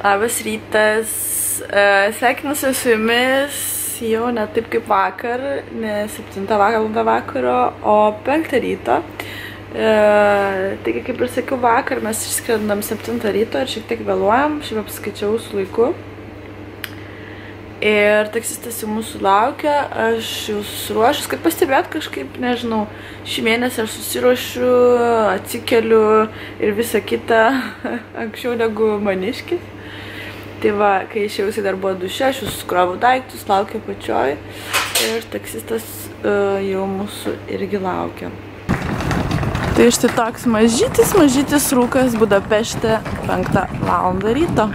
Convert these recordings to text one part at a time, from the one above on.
Labas rytas, sveikinuosi su jumis jau ne taip kaip vakar, ne 7 vakaro, o 5 ryto. Taigi, kaip ir sakiau, vakar mes išskrendam 7 ryto ir šiek tiek vėluojam, šiaip apskaičiau su laiku. Ir taksistas jau mūsų laukia, aš jau susiruošus, kad pastebėt kažkaip, nežinau, šį mėnesį aš susiruošiu, atsikeliu ir visą kitą anksčiau negu maniškis. Tai va, kai išėjausiai dar buvo duše, aš jau susikrovau daiktus, laukia pačioj ir taksistas jau mūsų irgi laukia. Tai štai toks mažytis rūkas Budapešte 5 valandą ryto.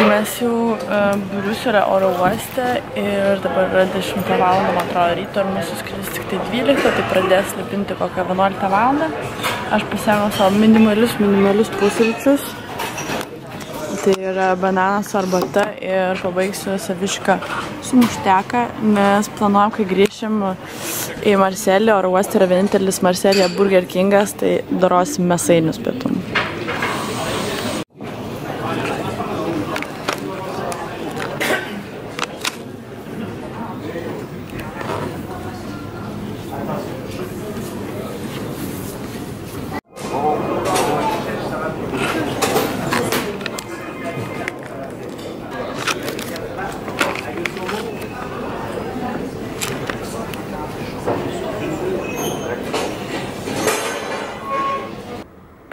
Mes jau Briuselio oro uoste ir dabar yra 10 valandą, man atrodo, ryto ir mūsų skrydis tik tai 12, tai pradės lipinti kokią 11 valandą. Aš pasiėmiau savo minimalius pusryčius. Tai yra bananas su arbata ir pabaigsiu savišką sumušteką, nes planuojam, kai grįšim į Marselį, oro uoste yra vienintelis Marselėje Burger Kingas, tai darosim mėsainius pietum.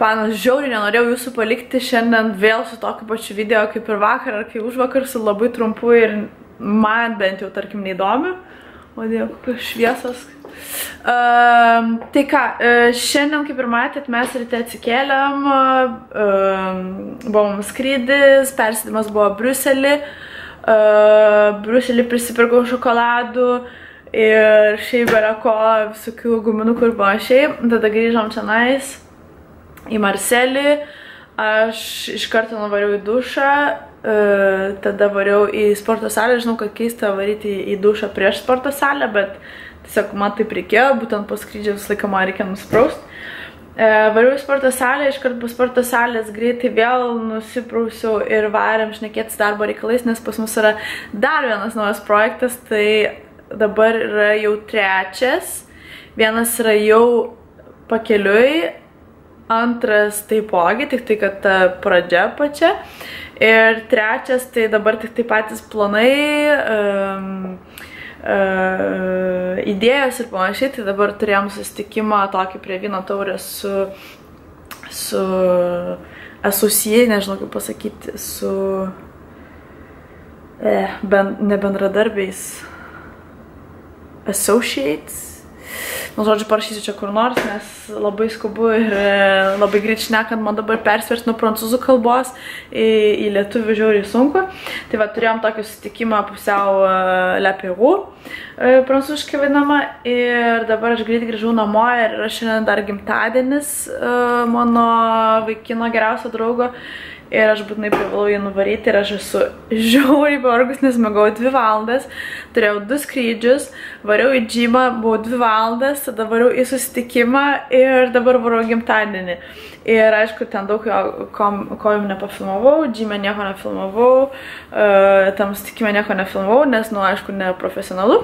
Panas, žiauriai nenorėjau jūsų palikti šiandien vėl su tokiu pačiu video kaip ir vakar ar kai užvakar, su labai trumpu ir man bent jau, tarkim, neįdomiu. O dėl kokios šviesos. Tai ką, šiandien, kaip ir matėt, mes ryte atsikėlėm, buvo mums skrydis, persėdimas buvo Briuselį. Briuselį prisipirkau šokoladų ir šiaip berako visokių guminukų ir panašiai. Tada grįžom čionais į Marselį, aš iš karto nuvariau į dušą, tada variau į sporto salę, žinau, kad keista varyti į dušą prieš sporto salę, bet tiesiog man taip reikėjo, būtent po skrydžio visą laiką man reikia nuspraust. Variau į sporto salę, iškart po sporto salės greitai vėl nusiprausiau ir varėm šnekėtis darbo reikalais, nes pas mus yra dar vienas naujas projektas, tai dabar yra jau 3, vienas yra jau pakeliui, antras taipogi, tik tai, kad ta pradžia pačia. Ir 3, tai dabar tik tai patys planai, idėjos ir panašiai. Tai dabar turėjom susitikimą tokį prie vyno taurės su associate, nežinau kaip pasakyti, su ne bendradarbiais, associates. Nu, žodžiu, parašysiu čia kur nors, nes labai skubu ir labai greit šnekant man dabar persvers nuo prancūzų kalbos į lietuvių žiauriai sunku. Tai va, turėjom tokį susitikimą pusiau Lepirų, prancūziškai vadinama, ir dabar aš greit grįžau namo ir yra šiandien dar gimtadienis mano vaikino geriausio draugo. Ir aš būtinai privalau jį nuvaryti ir aš esu žiauriai pavargus, nes miegojau 2 valandas, turėjau 2 skrydžius, variau į džymą, buvau 2 valandas, tada variau į susitikimą ir dabar varau gimtadienį. Ir aišku, ten daug ko jums nepafilmavau, džymę nieko nefilmavau, tam susitikime nieko nefilmavau, nes, nu, aišku, neprofesionalu.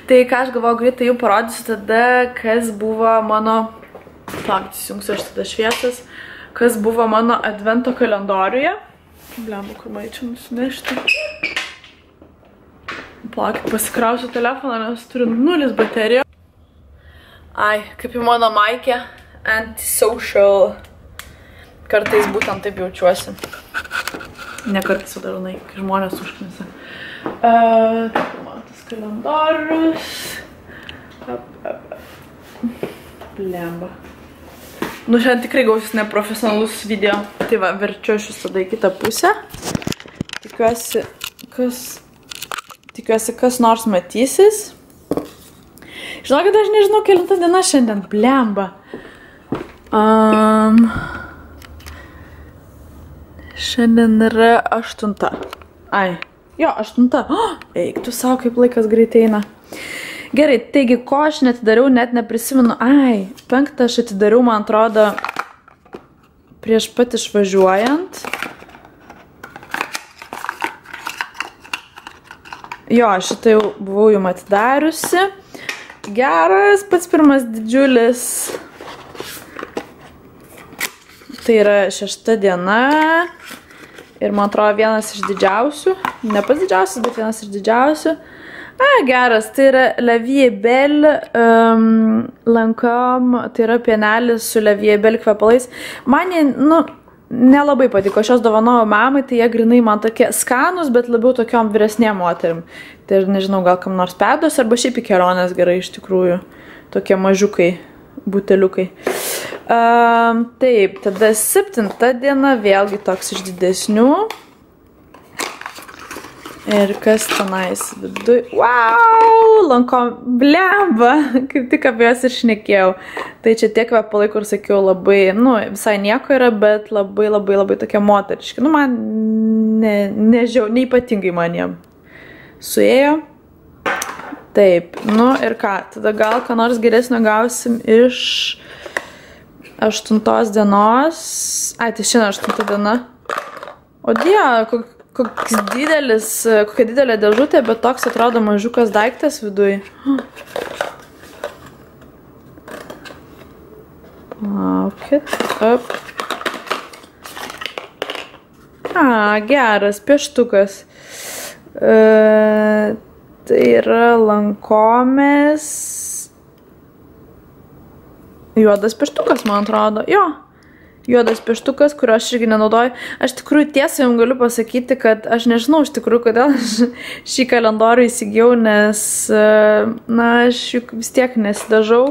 Tai ką aš galvoju, greitai jau parodysiu tada, kas buvo mano, palauk, įsijungsiu aš tada šviesas, kas buvo mano advento kalendoriuje. Blemba, kur man čia nusinešti. Palaukit, pasikrausiu telefoną, nes turiu 0 bateriją. Ai, kaip į mano maikę, antisocial. Kartais būtent taip jaučiuosi. Ne kartais, o dažnai, kai žmonės užknisa. Kaip man tas kalendorius. Blemba. Nu, šiandien tikrai gausis neprofesionalus video. Tai va, verčiu aš tada į kitą pusę. Tikiuosi, kas Tikiuosi, kas nors matysis. Žinokit, aš nežinau, kelinta diena šiandien. Blemba. Šiandien yra 8. Ai, jo, 8. Eik, tu savo, kaip laikas greitai eina. Gerai, taigi, ko aš netidariau, net neprisimenu. Ai, 5 aš atidariau, man atrodo, prieš pat išvažiuojant. Jo, šitą jau buvau jum atidariusi. Geras, pats pirmas didžiulis. Tai yra 6 diena. Ir man atrodo vienas iš didžiausių. Ne pats didžiausias, bet vienas iš didžiausių. Geras, tai yra La Vie Belle Lancome, tai yra pienelis su La Vie Belle kvepalais. Man jie, nelabai patiko, aš jos dovanojau mamai, tai jie grinai man tokie skanus, bet labiau tokiom vyresnėm moterim. Tai nežinau, gal kam nors perduos, arba šiaip į kelionės gerai iš tikrųjų. Tokie mažiukai, buteliukai. Taip, tada 7 diena, vėlgi toks iš didesnių. Ir kas tenais viduj. Wow, Lancome, blemba, kaip tik apie jas ir šnekėjau. Tai čia tie kvepalai, kur sakiau, labai, visai nieko yra, bet labai tokie moteriški. Man neypatingai man jiem suėjo. Taip, ir ką, tada gal ką nors geresnio gausim iš 8 dienos. Ai, tai šiandien 8 diena. O Dieve, kokia didelė dėžutė, bet toks atrodo mažiukas daiktas viduj. Laukit. Geras, pieštukas. Tai yra Lancome's juodas pieštukas, man atrodo. Jo. Juodas pieštukas, kurio aš irgi nenaudoju. Aš tikrųjų tiesą jums galiu pasakyti, kad aš nežinau iš tikrųjų, kodėl aš šį kalendorių įsigijau, nes, aš juk vis tiek nesidažau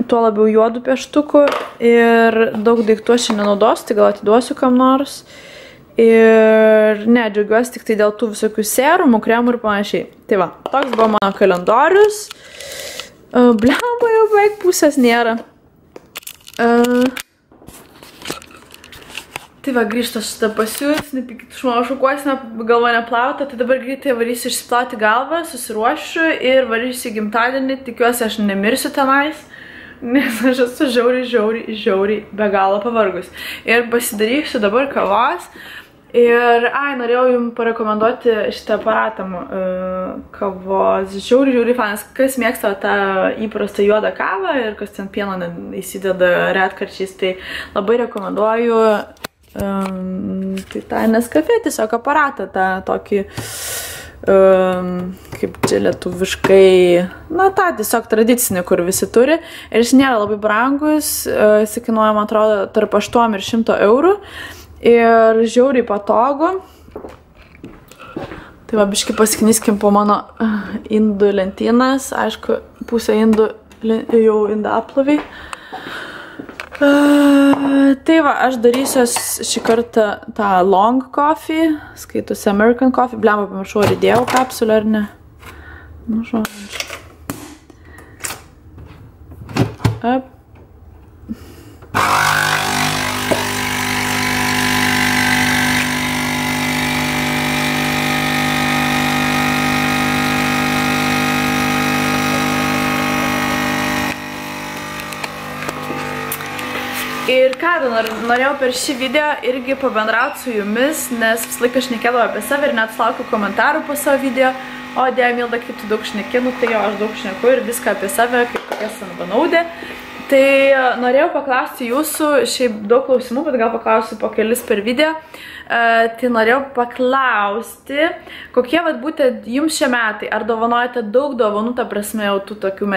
tuo labiau juodų pieštukų ir daug daiktų aš nenaudosiu, tai gal atiduosiu kam nors. Ir džiaugiuosi tik tai dėl tų visokių serumų, kremų ir panašiai. Tai va, toks buvo mano kalendorius. Blemba, jau beveik pusės nėra. Tai va, grįžta šitą pasiūs, nepykit, aš manau šukuosinę galva neplauta, tai dabar greitai varysiu išsiplauti galvą, susiruošiu ir varysiu į gimtadienį, tikiuosi aš nemirsiu tenais, nes aš esu žiauriai be galo pavargus. Ir pasidarysiu dabar kavos ir, norėjau jums parekomenduoti šitą aparatą kavos, žiauriai fanas, kas mėgsta tą įprastą juodą kavą ir kas ten pieno įsideda retkarčiais, tai labai rekomenduoju. Tai tą Nescafé tiesiog aparatą, tą tokį, kaip čia lietuviškai, tą tiesiog tradicinį, kur visi turi. Ir jis nėra labai brangus, jis kainuoja, man atrodo, tarp 8 ir 100 eurų. Ir žiauriai patogu. Tai va, biškai pasikniskim po mano indų lentynas. Aišku, pusę indų jau indaploviai. Tai va, aš darysiu šį kartą tą long coffee, skaitusi American coffee, blemba, pamiršau, ar įdėjau kapsulę ar ne. Žodžiu. Ir ką, norėjau per šį video irgi pabendrauti su jumis, nes visą laiką šnekėdavau apie save ir net sulaukiu komentarų po savo video. O, Dieve, Milda, kaip tu daug šneki, tai jo, aš daug šneku ir viską apie save, kaip kokia senbanaudė. Tai norėjau paklausti jūsų, šiaip daug klausimų, bet gal paklausiu po kelis per video. Tai norėjau paklausti, kokie būtent jums šie metai, ar dovanojate daug dovanų, ta prasme jau tų tokių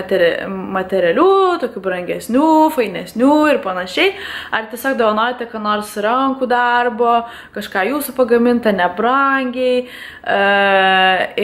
materialių, tokių brangesnių, fainesnių ir panašiai, ar tiesiog dovanojate ką nors rankų darbo, kažką jūsų pagaminta nebrangiai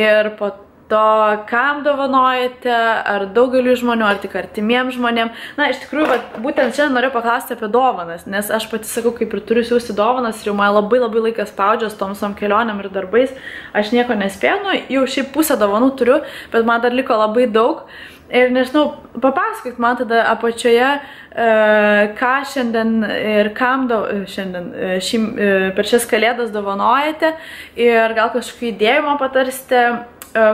ir po to, kam dovanojate, ar daugeliu žmonių, ar tik artimiem žmonėm. Na, iš tikrųjų, būtent šiandien noriu paklausti apie dovanas, nes aš pati sakau, kaip ir turiu siųsti dovanas ir jau man labai laikas spaudžias tom visom kelionėm ir darbais. Aš nieko nespėnu, jau šiaip pusę dovanų turiu, bet man dar liko labai daug. Ir nežinau, papasakokit man tada apačioje, ką šiandien ir kam per šias kalėdas dovanojate ir gal kažkokių idėjų man patarsite,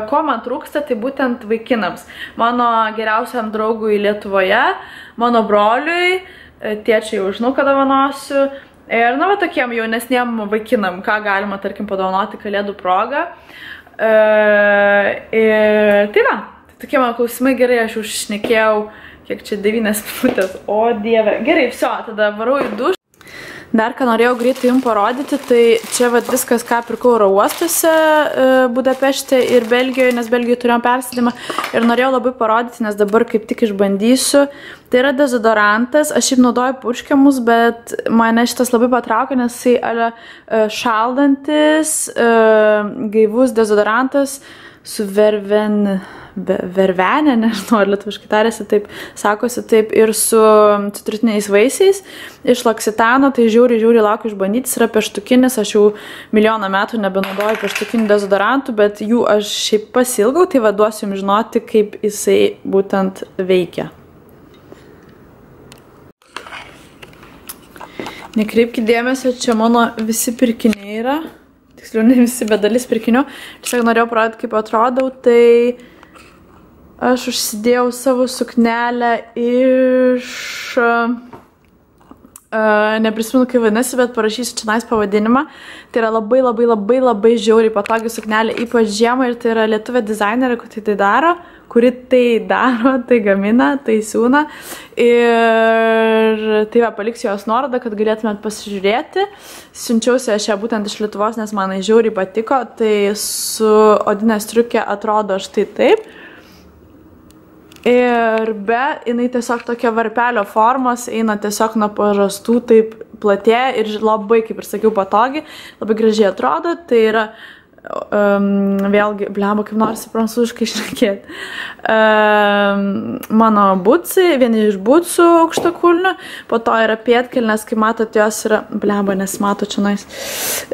ko man trūksta, tai būtent vaikinams. Mano geriausiam draugui Lietuvoje, mano broliui, tėčiai jau žinau, ką dovanosiu. Ir, na, va, tokiem jaunesniem vaikinam, ką galima, tarkim, padovanoti kalėdų progą. Ir tai va. Tokie man klausimai, gerai, aš užšnekėjau, kiek čia 9 minutės, o dieve. Gerai, viso, tada varau į dušą. Dar ką norėjau greitai jums parodyti, tai čia vat viskas, ką pirkau oro uostuose Budapešte ir Belgijoje, nes Belgijoje turėjom persėdimą. Ir norėjau labai parodyti, nes dabar kaip tik išbandysiu. Tai yra dezodorantas, aš šiaip naudoju purškiamus, bet mane šitas labai patraukia, nes jisai šaldantis, gaivus dezodorantas su vervenė, nežinau, ar lietuviškai tarėsi taip, sakosi taip, ir su citrusiniais vaisiais iš L'Occitano, tai žiūri, laukiu išbandyti, jis yra pieštukinis, aš jau milijoną metų nebenaudoju pieštukinių dezodorantų, bet jų aš šiaip pasilgau, tai vaduosiu jums žinoti, kaip jisai būtent veikia. Nekreipkite dėmesio, čia mano visi pirkiniai yra. Tiksliau, ne visi, bet dalis pirkinių. Tiesiog norėjau parodyti, kaip atrodau, tai aš užsidėjau savo suknelę iš... neprisimenu, kaip vadinasi, bet parašysiu čia nais pavadinimą. Tai yra labai žiauriai patogi suknelė, ypač žiemą, ir tai yra lietuvė dizainerė, kuri tai daro, tai gamina, tai siūna. Ir tai va, paliksiu jos nuorodą, kad galėtumėt pasižiūrėti. Siunčiausi aš ją būtent iš Lietuvos, nes man žiauriai patiko. Tai su odinė striukė atrodo štai taip. Ir jinai tiesiog tokia varpelio formos, eina tiesiog nuo pažastų, taip platėja ir labai, kaip ir sakiau, patogi, labai gražiai atrodo. Tai yra vėlgi, blemba, kaip norisi prancūziškai šnekėti. Mano butsai, vieni iš butsų aukštakulnių, po to yra pėdkelnės, kaip matot, jos yra, blemba, nesimato čia nais.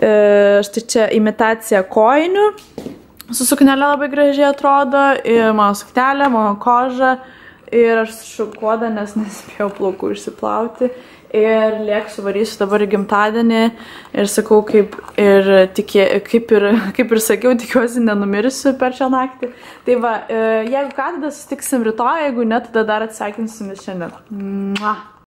Štai čia imitacija kojinių. Su suknelė labai gražiai atrodo, ir mano suknelė, mano koža, ir aš šukuoda, nes nespėjau plaukų išsiplauti. Ir lėksiu, varysiu dabar į gimtadienį ir sakau, kaip ir sakiau, tikiuosi nenumirsiu per šią naktį. Tai va, jeigu ką, tada susitiksim rytoj, jeigu ne, tada dar atsisveikinsim šiandien.